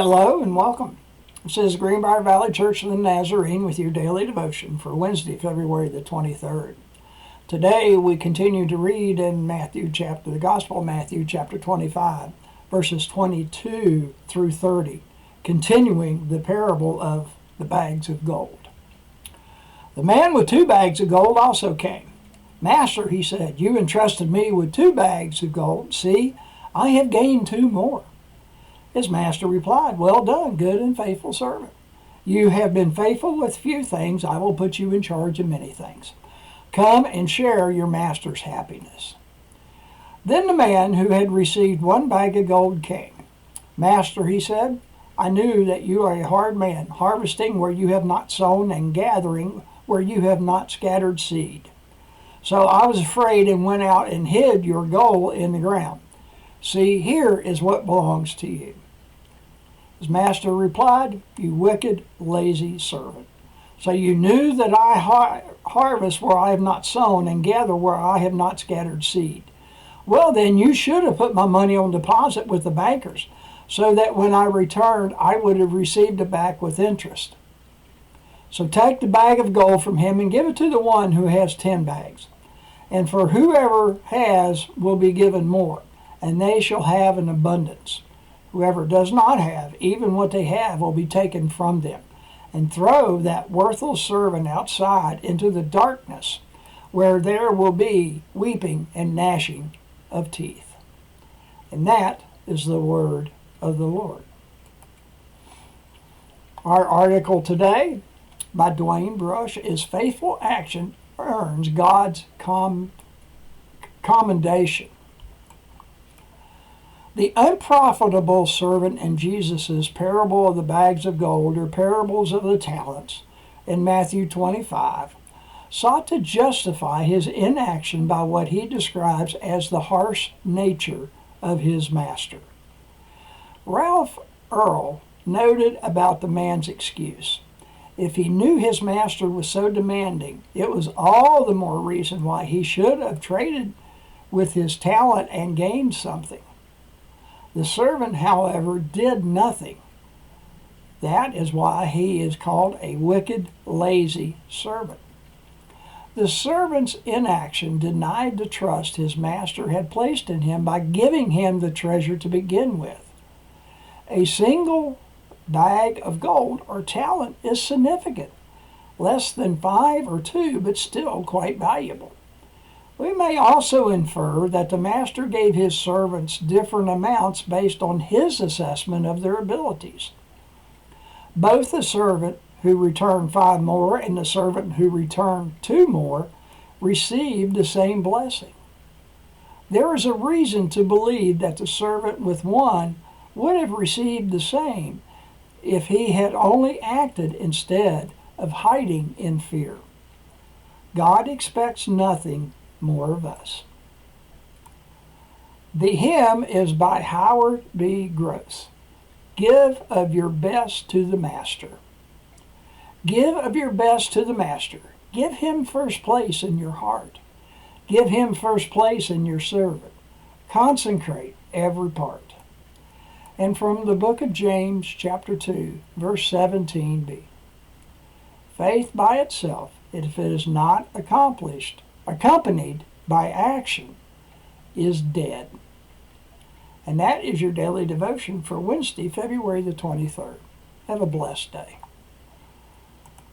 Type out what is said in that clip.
Hello and welcome. This is Greenbrier Valley Church of the Nazarene with your daily devotion for Wednesday, February the 23rd. Today we continue to read in the Gospel of Matthew chapter 25, verses 22 through 30, continuing the parable of the bags of gold. The man with 2 bags of gold also came. Master, he said, you entrusted me with 2 bags of gold. See, I have gained 2 more. His master replied, well done, good and faithful servant. You have been faithful with few things. I will put you in charge of many things. Come and share your master's happiness. Then the man who had received 1 bag of gold came. Master, he said, I knew that you are a hard man, harvesting where you have not sown and gathering where you have not scattered seed. So I was afraid and went out and hid your gold in the ground. See, here is what belongs to you. His master replied, you wicked, lazy servant. So you knew that I harvest where I have not sown and gather where I have not scattered seed. Well, then you should have put my money on deposit with the bankers, so that when I returned, I would have received it back with interest. So take the bag of gold from him and give it to the one who has 10 bags. And for whoever has will be given more, and they shall have an abundance. Whoever does not have, even what they have will be taken from them. And throw that worthless servant outside into the darkness, where there will be weeping and gnashing of teeth. And that is the word of the Lord. Our article today by Dwayne Brush is Faithful Action Earns God's Commendation. The unprofitable servant in Jesus' parable of the bags of gold, or parables of the talents, in Matthew 25, sought to justify his inaction by what he describes as the harsh nature of his master. Ralph Earl noted about the man's excuse. If he knew his master was so demanding, it was all the more reason why he should have traded with his talent and gained something. The servant, however, did nothing. That is why he is called a wicked, lazy servant. The servant's inaction denied the trust his master had placed in him by giving him the treasure to begin with. A single bag of gold or talent is significant, less than 5 or 2, but still quite valuable. We may also infer that the master gave his servants different amounts based on his assessment of their abilities. Both the servant who returned 5 more and the servant who returned 2 more received the same blessing. There is a reason to believe that the servant with 1 would have received the same if he had only acted instead of hiding in fear. God expects nothing more of us. The hymn is by Howard B. Gross. Give of your best to the Master. Give of your best to the Master. Give him first place in your heart. Give him first place in your servant. Consecrate every part. And from the book of James, chapter 2, verse 17b. Faith by itself, if it is not accompanied by action, is dead. And that is your daily devotion for Wednesday, February the 23rd. Have a blessed day.